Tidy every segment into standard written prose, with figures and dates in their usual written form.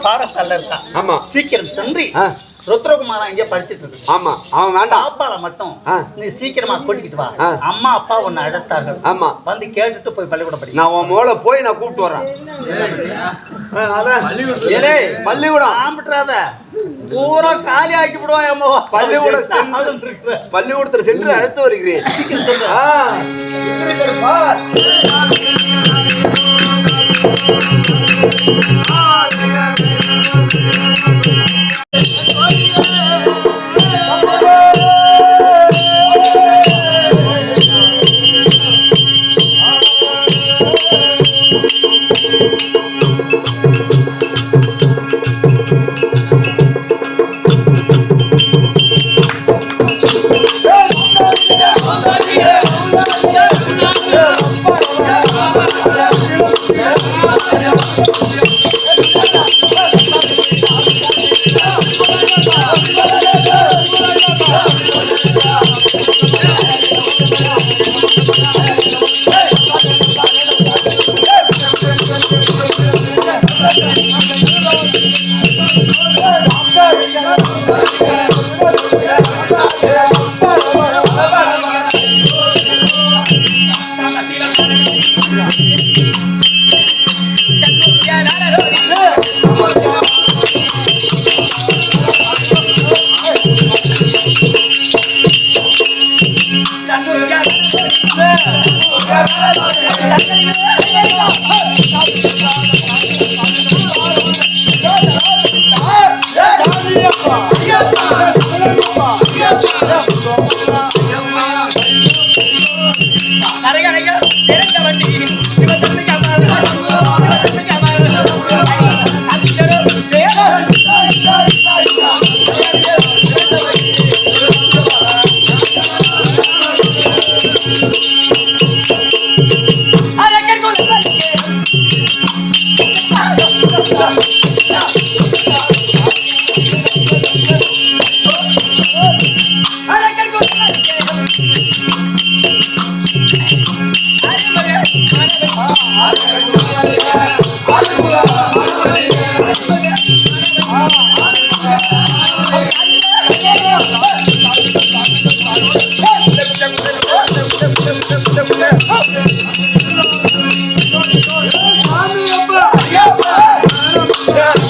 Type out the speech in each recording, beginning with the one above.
பாடசாலை இருக்கான். ஆமா, சீக்கிரம் சென்று ருத்ரகுமாரா இங்கே படிச்சிட்டு இருக்கு. ஆமா, அவன் வேண்டாம். பாப்பால மட்டும் நீ சீக்கிரமா கூட்டிக்கிட்டு வா. அம்மா அப்பா உன்னை அழைத்தார்கள். ஆமா, வந்து கேட்டுட்டு போய் பள்ளிக்கூடம் படி. நான் உன் மோளை போய் நான் கூப்பிட்டு வரேன். பள்ளிக்கூடம் ஆம்பிட்டுறாத, பூரா காலி ஆக்கி விடுவான் அம்மாவா. பள்ளிக்கூடத்துல சென்று அழைத்து வருகிறேன்.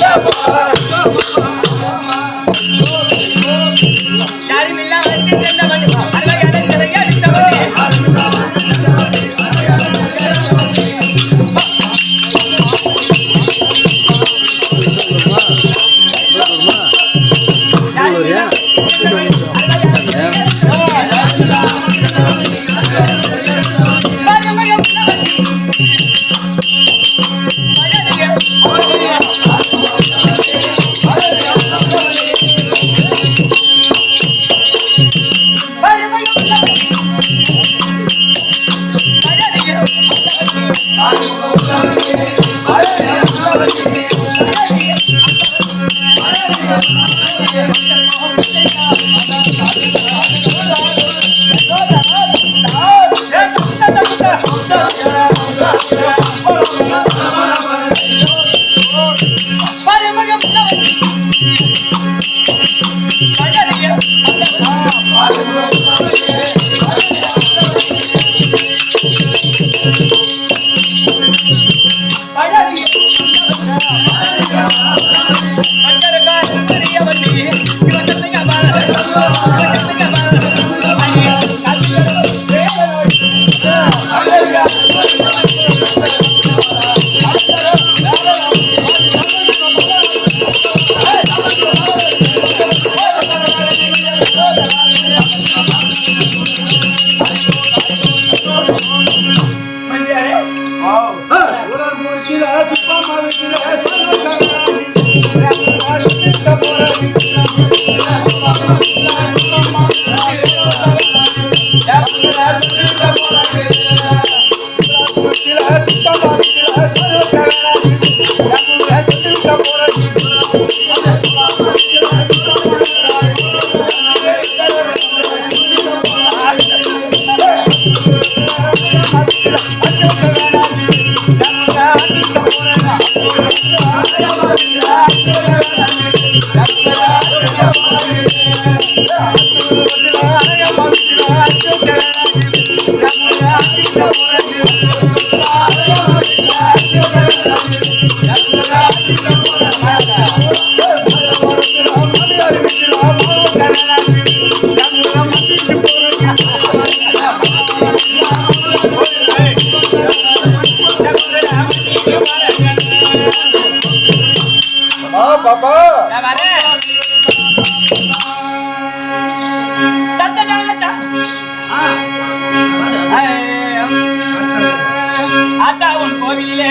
Yeah. ஆட்டாவன் கோவிலே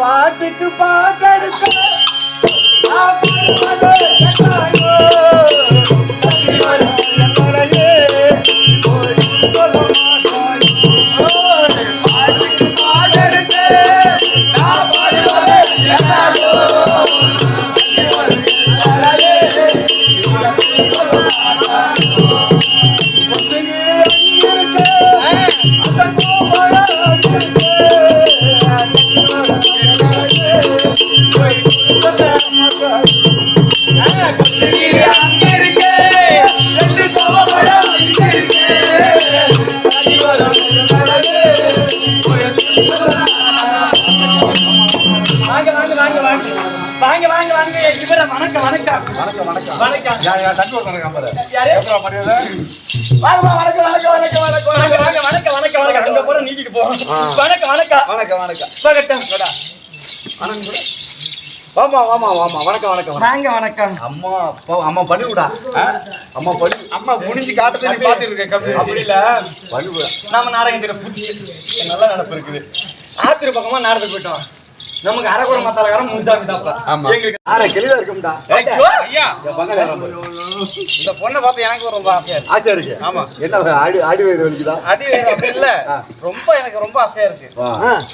பாட்டுக்கு பாட்டெடுக்க வாங்க வாங்க வாங்க இவர வணக்கம் வணக்கம் வணக்கம் வணக்கம் வணக்கம் யா தண்ணி ஒரு வணக்கம் பாரு யாரே எப்பற மரியாதை வாங்க வணக்கம் வணக்கம் வணக்கம் வணக்கம் வாங்க வணக்கம் வணக்கம் வணக்கம் அங்க போற நீட்டிட்டு போ வணக்கம் வணக்கம் வணக்கம் வணக்கம் வணக்கம் போடா வணக்கம் போடா வாமா வாமா வாமா வணக்கம் வணக்கம் வாங்க வணக்கம் அம்மா அம்மா பண்ணி விடா அம்மா பண்ணி அம்மா குனிஞ்சு காட்டத்தை நீ பாத்துட்டு இருக்க அப்படி இல்ல பண்ணி நாம நாடகத்துல புடிச்சு நல்லா நடப்பு இருக்குது ஆத்திர பக்கமா நாடகத்துக்கு போய்ட்டோம் நமக்கு அரகுற மத்தாலகாரம் முன்சாமி தாப்பா எங்களுக்கு ஆற கிளியா இருக்கும்டா ஐயா இந்த பொண்ணை பார்த்து எனக்கு ரொம்ப ஆசையா இருக்கு ஆமா என்ன அடி வயிறு வலிக்குதா அடி வயிறு அப்படி இல்ல ரொம்ப எனக்கு ரொம்ப ஆசையா இருக்கு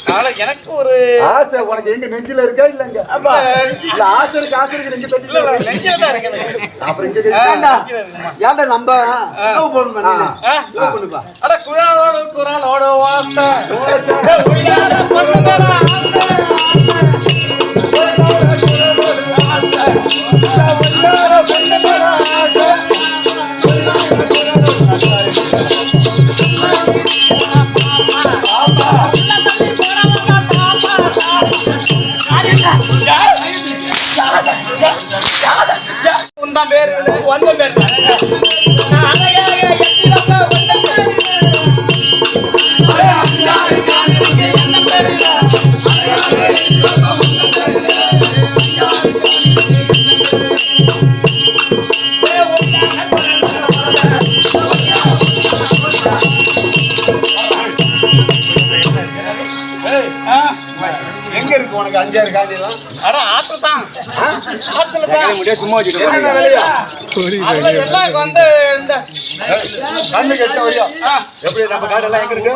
அதனால எனக்கு ஒரு ஆசை உனக்கு எங்க நெஞ்சில இருக்கா இல்லங்க அப்பா இல்ல ஆசை இருக்கு நெஞ்சு தட்டி இல்ல நெஞ்சில தான் இருக்கு எனக்கு அப்புறம் இங்க ஏன்டா நம்ம லவ் பண்ணுப்பா அட குறாலோட வாஸ்தா உள்ளாட பொண்ணுங்களா பேர் எங்க இருக்கு உனக்கு 5-6 காணிலாம்? அட ஆத்துல தான். முடியாது சும்மா வச்சுட்டு என்ன வேலையா? அதுல எல்லாம் வந்து இந்த கண்ணுக்கு எட்ட வரையும் எப்படி நம்ம காடெல்லாம் எங்க இருக்கு?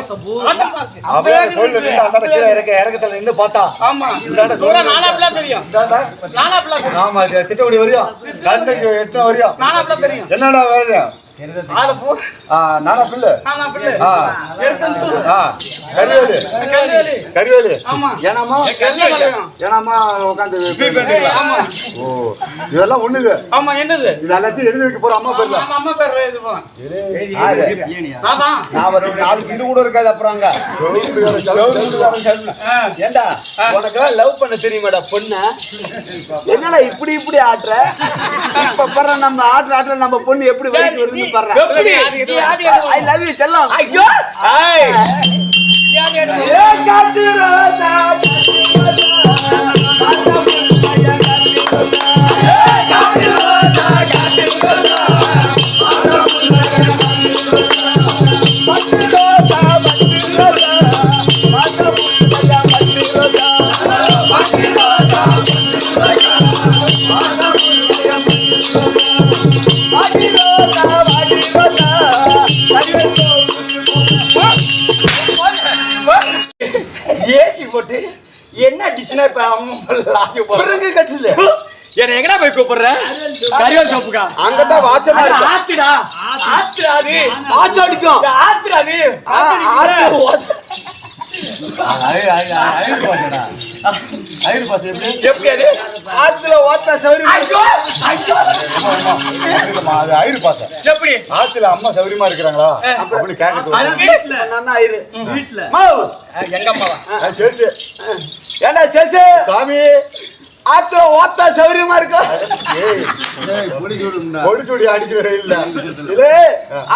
அப்படியே கோயிலுக்கு அந்த கீழே இறக்கத்துல நின்னு பார்த்தா ஆமா நானாப்ல தெரியும். நானாப்ல ஆமா திட்டவடி வரையும் கண்ணுக்கு எட்ட வரையும் நானாப்ல தெரியும். என்னடா வேலை? ஆளு போ நானா பிள்ளை நானாப்ல கரிவேலு ஆமா ஏனாமா ஏனாமா உட்காந்து ஆமா ஓ இதெல்லாம் ஒண்ணுது ஆமா என்னது இது எல்லாத்தையும் எழுதி வைக்க போற அம்மா பேர்ல அம்மா பேர்ல இது போ அதான் நான் ஒரு 4 சிண்டு கூட இருக்காது அப்புறம் அங்க ஏண்டா உனக்கு லவ் பண்ண தெரியுமாடா பொண்ணு என்னடா இப்படி இப்படி ஆட்ற இப்ப பாரு நம்ம ஆட்ற நம்ம பொண்ணு எப்படி வரைக்கும் வருதுன்னு பாரு ஐ லவ் யூ செல்லம் ஐயோ ஏய் காட்டு ரோஜா ஏசி போட்டு என்ன டிஷனா இப்ப கட்டில என்ன எங்கடா போய் கூப்பிடுற கரிவால் சோப்புக்கா அங்கதான் வாட்சமா இருக்கு ஆத்துடா ஆத்துடா அது வாட்ச் அடிக்கும் ஆத்துடா அது எப்படி அது ஆத்துல ஓட்டா சௌரியமா எப்படி ஆத்துல அம்மா சௌரியமா இருக்கிறாங்களா அப்படின்னு கேட்க வீட்டுல எங்க அம்மாவா ஏண்டா சேசு சாமி ஆத்துல ஓத்தா சௌரியமா இருக்கா பொடிச்சுடி அடிக்கிற இல்ல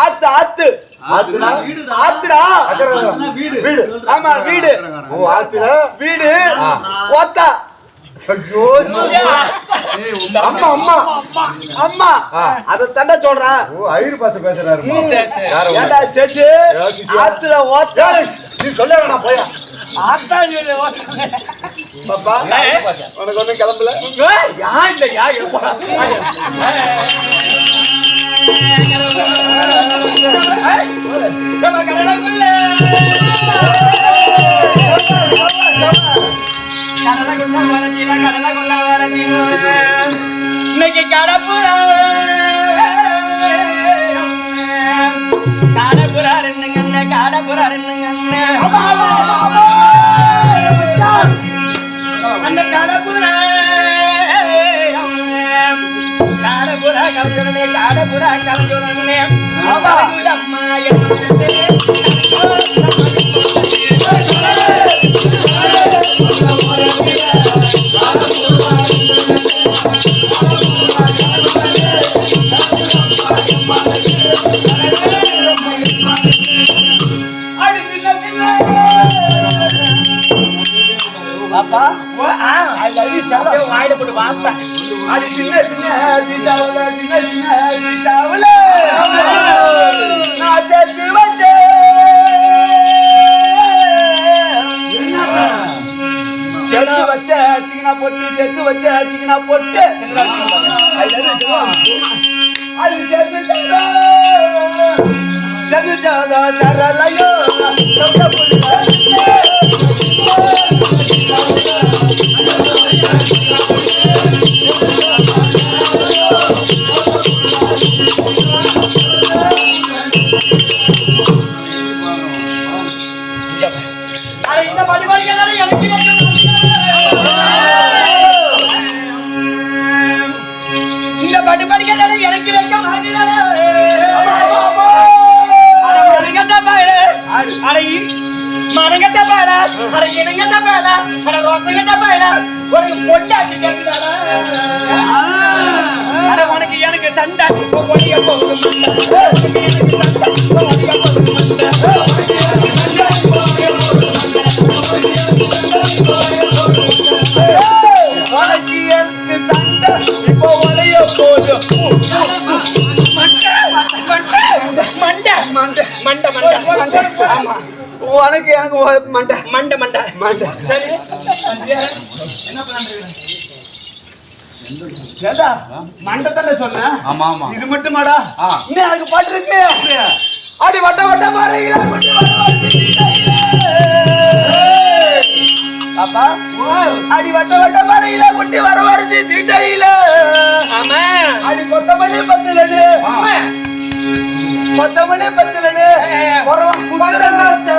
ஆத்து ஆத்து ஆத்துடா வீடு ஆமா வீடு ஆத்துல வீடு ஓத்தா அம்மா அம்மா அம்மா அத தண்டை சொல்றேன் ஐயர் பார்த்து பேசுறாரு ஏண்டா சேச்சு ஆத்துல ஓத்தா நீ சொல்ல வேணாம் போயா ஆத்தா பாப்பா உனக்கு ஒண்ணும் கிளம்பல யார் இல்ல யார் இன்னைக்கு கடப்புறா ரெண்டுங்க கடப்புறா ரெண்டுங்க அந்த கடப்புறா கலஞ்சுடனே காடப்புறா கலஞ்சுடனே அம்மா அப்பா வாயில போட்டு வாப்பா அது சின்ன சின்ன நான் சேர்த்து வச்சேன் சேர்த்து வச்ச சிக்கனா போட்டு சேர்த்து வச்ச சிக்கனா போட்டு அது சேர்த்து சரலையோ இந்த படிப்பாளிகள் எனக்கு இந்த படிப்பாளிகள் எனக்கு வைக்க மாட்டேன் மனங்கட்ட பாட அட இனங்கட்ட பாட அட ரோசங்கட்ட பாட உனக்கு பொட்டாச்சு கேக்குதாடா அட உனக்கு எனக்கு சண்டை பொடிய போகும் உனக்கு எனக்கு சண்டை இப்போ உடைய போதும் மண்டை மண்டை மண்டை மண்டை மண்டை ஆமா உனக்கு எனக்கு மண்டை மண்டை மண்டை மண்டை. சரி என்ன பண்றீங்க? ஏண்டா மண்டை தானே சொன்னேன். ஆமா ஆமா. இது மட்டுமாடா? இன்னும் எனக்கு பாட்டு இருக்கு. அடி வட்ட வட்ட மாறீங்களா அப்பா? அடி வட்ட வட்ட மாறீங்களா குட்டி வர வரிச்சு தீட்டையில. ஆமா. அடி கொத்தமல்லி பத்துலடு. ஆமா. கொத்தமல்லி பத்துலடு. வரவன் குதிரநாட்ட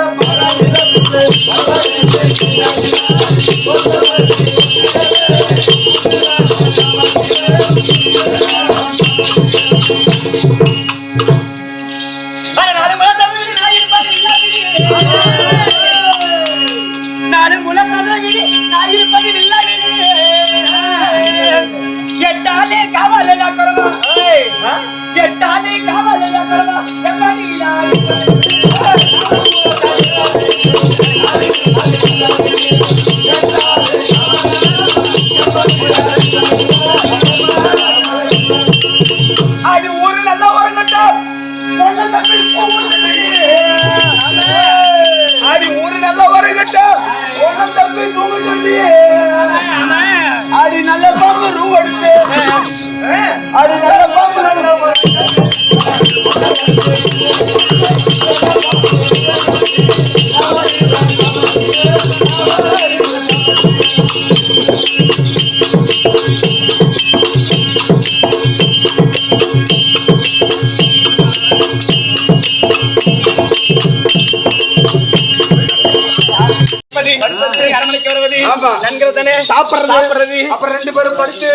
எட்டாலே காவலா கரவா எட்டாலே காவலா கரவா அது ஒரு நல்ல ஒரு கட்டம் அடி ஒரு நல்ல ஒரு கட்டம் ஒன்னும் தம்பி தூங்க சொல்லி அடி நல்ல பாம்பு ரூ எடுத்து அடி நல்ல பாம்பு அரமனைக்கு வருவது நன்கிறதானே சாப்பிடுறது அப்புறம் ரெண்டு பேரும் படிச்சு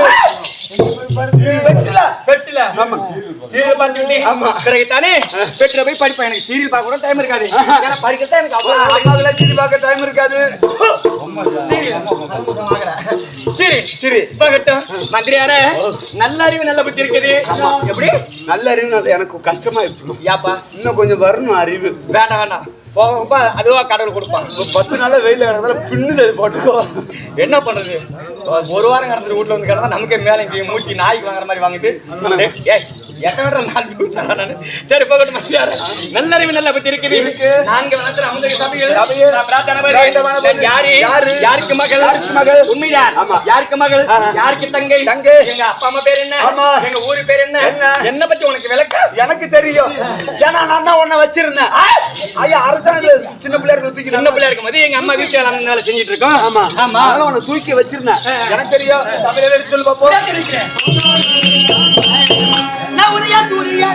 பிறகுதானே பெட்ல போய் படிப்பேன். எனக்கு சீரியல் பார்க்க கூட டைம் இருக்காது. படிக்கத்தான் எனக்கு அவ்வளவு சீரி பார்க்க டைம் இருக்காது. சரி பகட்டும். மந்திரியார நல்ல அறிவு நல்ல புத்தி இருக்குது. எப்படி நல்ல அறிவு? எனக்கு கஷ்டமா இருக்கு. யாப்பா இன்னும் கொஞ்சம் வரணும் அறிவு. வேண்டாம் வேண்டாம் போக அதுவா கடவுள் கொடுப்பான். 10 நாளா வெயில கிடந்தால பின்னுது போட்டுக்கோ. என்ன பண்றது? ஒரு வாரம் கடந்துட்டு வீட்டுல வந்து கிடந்தா நமக்கே மேலே இங்கே மூச்சு நாய்க்கு வாங்குற மாதிரி வாங்கிட்டு சரி போகட்டும். மந்திரியார நல்ல அறிவு நல்ல பத்தி இருக்குது. நான்கு வனத்துல யாருக்கு மகள் மகள் உண்மைதான். யாருக்கு மகள் யாருக்கு தங்கை தங்கை எங்க அப்பா அம்மா பேர் என்ன எங்க ஊரு பேர் என்ன என்ன பத்தி உனக்கு விளக்க எனக்கு தெரியும். ஏன்னா நான் தான் உன்னை வச்சிருந்தேன். ஐயா அரசாங்க சின்ன பிள்ளையா இருக்கும். சின்ன பிள்ளையா இருக்கும் போது எங்க அம்மா வீட்டுல வேலை செஞ்சுட்டு இருக்கோம். ஆமா ஆமா உன்னை தூக்கி வச்சிருந்தேன். எனக்கு தெரியும். சபையில சொல்லு பாப்போம். நான் உரியா தூரியா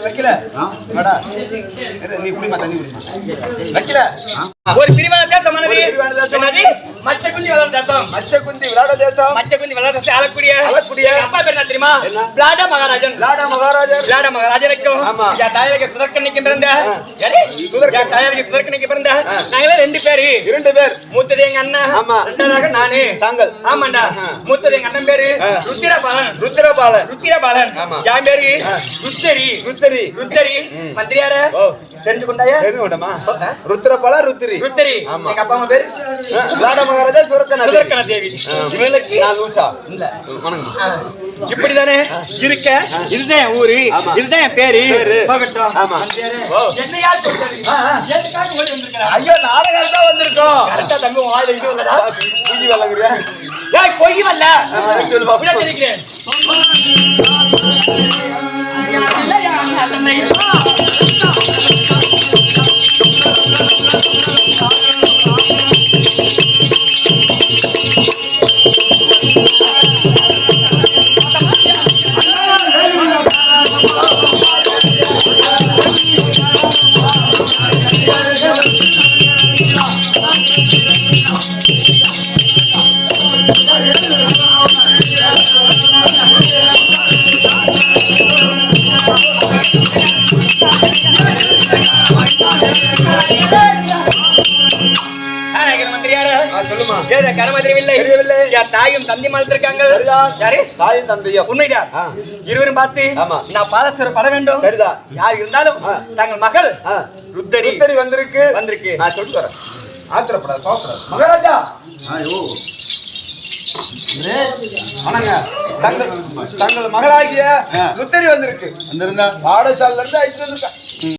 வைக்கல நீ குடிமா தண்ணி குடிமா வைக்கல ஒரு பிரிவான தேசமானது என்னது மச்சகுந்தி விளையாட தேசம். மச்சகுந்தி விளையாட தேசம். மச்சகுந்தி விளையாட தேசம் ஆளக்கூடிய அப்பா பேர் என்ன தெரியுமா? விளாட மகாராஜன். விளாட மகாராஜனுக்கும் என் தாயருக்கு சுதர்கனிக்கு பிறந்த என் தாயருக்கு சுதர்கனிக்கு பிறந்த நாங்களே 2 பேரு. 2 பேர். மூத்தது எங்க அண்ணன், ரெண்டாவதாக நானு. தாங்கள். ஆமாண்டா. மூத்தது எங்க அண்ணன் பேரு ருத்திரபாலன். ருத்திரபாலன். என் பேரு ருத்தரி. மந்திரியார தெரிஞ்சுக்கொண்டாயா? ருத்திரபாலன் ருத்திரி. எங்க அப்பா அம்மா பேரு விளாட மகாராஜா சுதர்கன தேவி. இவங்களுக்கு இல்ல இப்படிதானே இருக்க. இதுதான் என் ஊரு, இதுதான் என் பேரு. என்ன யார் சொல்றது? எதுக்காக ஓடி வந்திருக்கிறா? ஐயோ நாடகம் தான் வந்திருக்கோம். கரெக்டா தம்பி உன் வாயில இது இல்லடா. பூஜி வளங்குறியா? ஏய் பொய் வரல. அப்படியே தெரிக்கிறேன். தாயும் தந்தி மலத்திருக்காங்க. தாயும் தந்தையும் உண்மைதான். இருவரும் பார்த்து நான் பாதசர பட வேண்டும். சரிதான். யார் இருந்தாலும் தங்கள் மகள் ருத்தரி வந்திருக்கு. நான் சொல்லிட்டு வரேன். ஆத்திரப்படாது, கோபப்படாது. மகாராஜா தங்கள் மகளாகிய ருத்தரி வந்திருக்கு. பாடசாலையில இருந்து அழைத்து வந்திருக்கேன்.